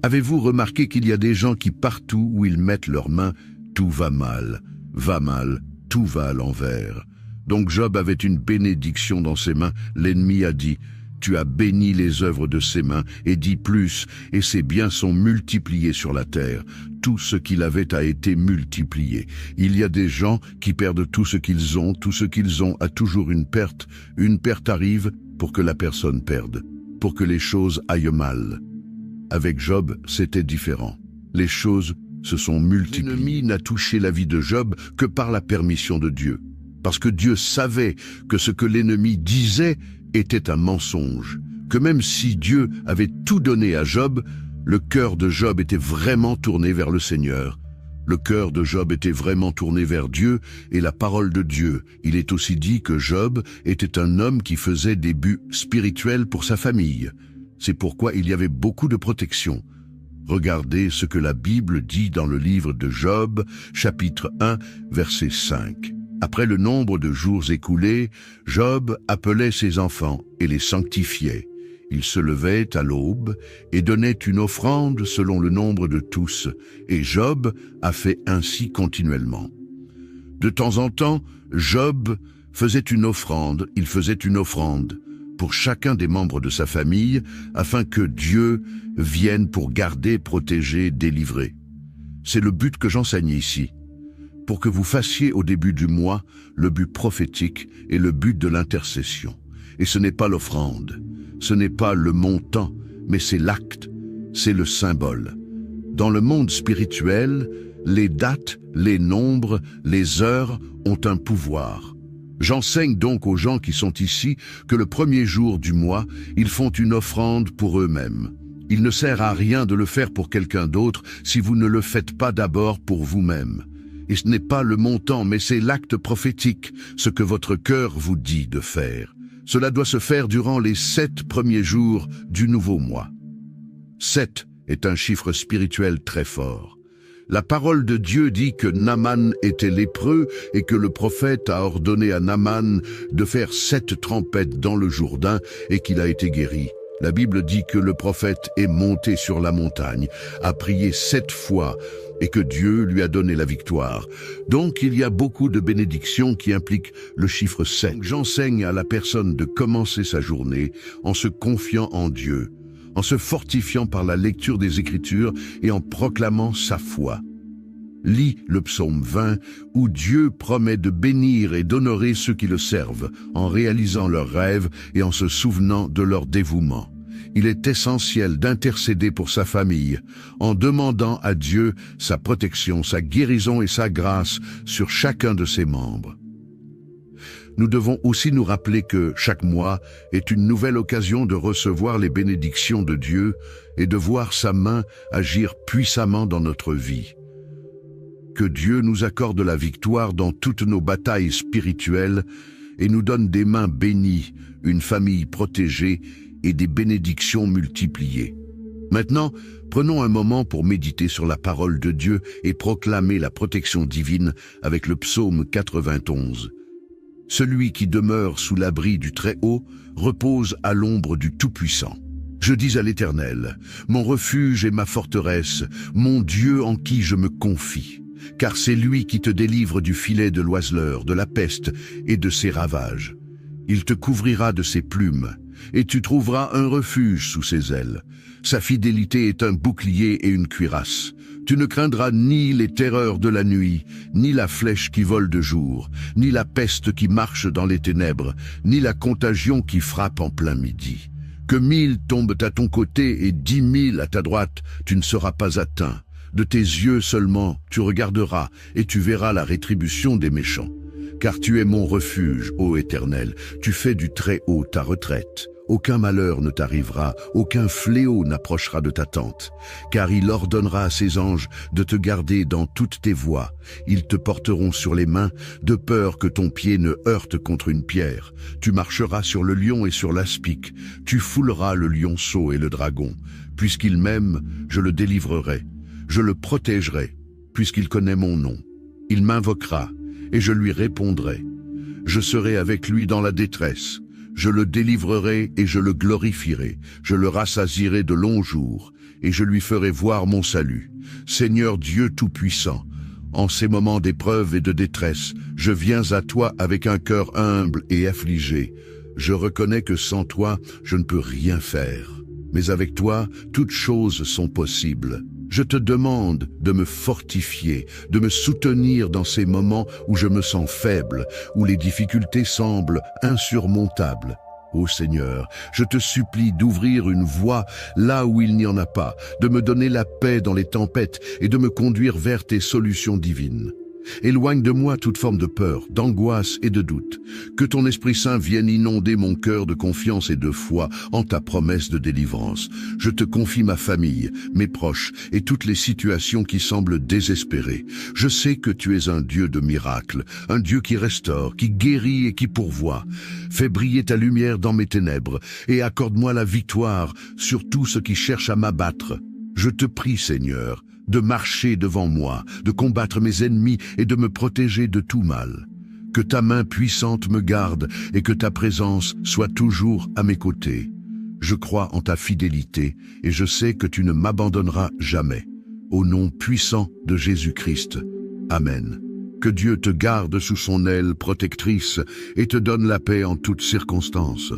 Avez-vous remarqué qu'il y a des gens qui partout où ils mettent leurs mains, tout va mal, tout va à l'envers. Donc Job avait une bénédiction dans ses mains, l'ennemi a dit, tu as béni les œuvres de ses mains, et dit plus, et ses biens sont multipliés sur la terre. Tout ce qu'il avait a été multiplié. Il y a des gens qui perdent tout ce qu'ils ont a toujours une perte arrive pour que la personne perde, pour que les choses aillent mal. Avec Job, c'était différent. Les choses se sont multipliées. L'ennemi n'a touché la vie de Job que par la permission de Dieu. Parce que Dieu savait que ce que l'ennemi disait était un mensonge, que même si Dieu avait tout donné à Job, le cœur de Job était vraiment tourné vers le Seigneur. Le cœur de Job était vraiment tourné vers Dieu et la parole de Dieu. Il est aussi dit que Job était un homme qui faisait des buts spirituels pour sa famille. C'est pourquoi il y avait beaucoup de protection. Regardez ce que la Bible dit dans le livre de Job, chapitre 1, verset 5. Après le nombre de jours écoulés, Job appelait ses enfants et les sanctifiait. Il se levait à l'aube et donnait une offrande selon le nombre de tous, et Job a fait ainsi continuellement. De temps en temps, Job faisait une offrande, pour chacun des membres de sa famille, afin que Dieu vienne pour garder, protéger, délivrer. C'est le but que j'enseigne ici. Pour que vous fassiez au début du mois le but prophétique et le but de l'intercession. Et ce n'est pas l'offrande, ce n'est pas le montant, mais c'est l'acte, c'est le symbole. Dans le monde spirituel, les dates, les nombres, les heures ont un pouvoir. J'enseigne donc aux gens qui sont ici que le premier jour du mois, ils font une offrande pour eux-mêmes. Il ne sert à rien de le faire pour quelqu'un d'autre si vous ne le faites pas d'abord pour vous-même. Et ce n'est pas le montant, mais c'est l'acte prophétique, ce que votre cœur vous dit de faire. Cela doit se faire durant les 7 premiers jours du nouveau mois. 7 est un chiffre spirituel très fort. La parole de Dieu dit que Naaman était lépreux et que le prophète a ordonné à Naaman de faire 7 trempettes dans le Jourdain et qu'il a été guéri. La Bible dit que le prophète est monté sur la montagne, a prié 7 fois et que Dieu lui a donné la victoire. Donc il y a beaucoup de bénédictions qui impliquent le chiffre 7. J'enseigne à la personne de commencer sa journée en se confiant en Dieu, en se fortifiant par la lecture des Écritures et en proclamant sa foi. Lis le psaume 20 où Dieu promet de bénir et d'honorer ceux qui le servent en réalisant leurs rêves et en se souvenant de leur dévouement. Il est essentiel d'intercéder pour sa famille en demandant à Dieu sa protection, sa guérison et sa grâce sur chacun de ses membres. Nous devons aussi nous rappeler que chaque mois est une nouvelle occasion de recevoir les bénédictions de Dieu et de voir sa main agir puissamment dans notre vie. Que Dieu nous accorde la victoire dans toutes nos batailles spirituelles et nous donne des mains bénies, une famille protégée et des bénédictions multipliées. Maintenant, prenons un moment pour méditer sur la parole de Dieu et proclamer la protection divine avec le psaume 91. Celui qui demeure sous l'abri du Très-Haut repose à l'ombre du Tout-Puissant. Je dis à l'Éternel, mon refuge et ma forteresse, mon Dieu en qui je me confie. Car c'est lui qui te délivre du filet de l'oiseleur, de la peste et de ses ravages. Il te couvrira de ses plumes, et tu trouveras un refuge sous ses ailes. Sa fidélité est un bouclier et une cuirasse. Tu ne craindras ni les terreurs de la nuit, ni la flèche qui vole de jour, ni la peste qui marche dans les ténèbres, ni la contagion qui frappe en plein midi. Que 1000 tombent à ton côté et 10 000 à ta droite, tu ne seras pas atteint. De tes yeux seulement tu regarderas et tu verras la rétribution des méchants. Car tu es mon refuge, ô Éternel, tu fais du Très-Haut ta retraite. Aucun malheur ne t'arrivera, aucun fléau n'approchera de ta tente. Car il ordonnera à ses anges de te garder dans toutes tes voies. Ils te porteront sur les mains, de peur que ton pied ne heurte contre une pierre. Tu marcheras sur le lion et sur l'aspic. Tu fouleras le lionceau et le dragon. Puisqu'il m'aime, je le délivrerai. Je le protégerai, puisqu'il connaît mon nom. Il m'invoquera, et je lui répondrai. Je serai avec lui dans la détresse. Je le délivrerai et je le glorifierai. Je le rassasierai de longs jours, et je lui ferai voir mon salut. Seigneur Dieu Tout-Puissant, en ces moments d'épreuve et de détresse, je viens à toi avec un cœur humble et affligé. Je reconnais que sans toi, je ne peux rien faire. Mais avec toi, toutes choses sont possibles. Je te demande de me fortifier, de me soutenir dans ces moments où je me sens faible, où les difficultés semblent insurmontables. Ô Seigneur, je te supplie d'ouvrir une voie là où il n'y en a pas, de me donner la paix dans les tempêtes et de me conduire vers tes solutions divines. Éloigne de moi toute forme de peur, d'angoisse et de doute. Que ton Esprit Saint vienne inonder mon cœur de confiance et de foi en ta promesse de délivrance. Je te confie ma famille, mes proches et toutes les situations qui semblent désespérées. Je sais que tu es un Dieu de miracles, un Dieu qui restaure, qui guérit et qui pourvoit. Fais briller ta lumière dans mes ténèbres et accorde-moi la victoire sur tout ce qui cherche à m'abattre. Je te prie, Seigneur, de marcher devant moi, de combattre mes ennemis et de me protéger de tout mal. Que ta main puissante me garde et que ta présence soit toujours à mes côtés. Je crois en ta fidélité et je sais que tu ne m'abandonneras jamais. Au nom puissant de Jésus-Christ. Amen. Que Dieu te garde sous son aile protectrice et te donne la paix en toutes circonstances.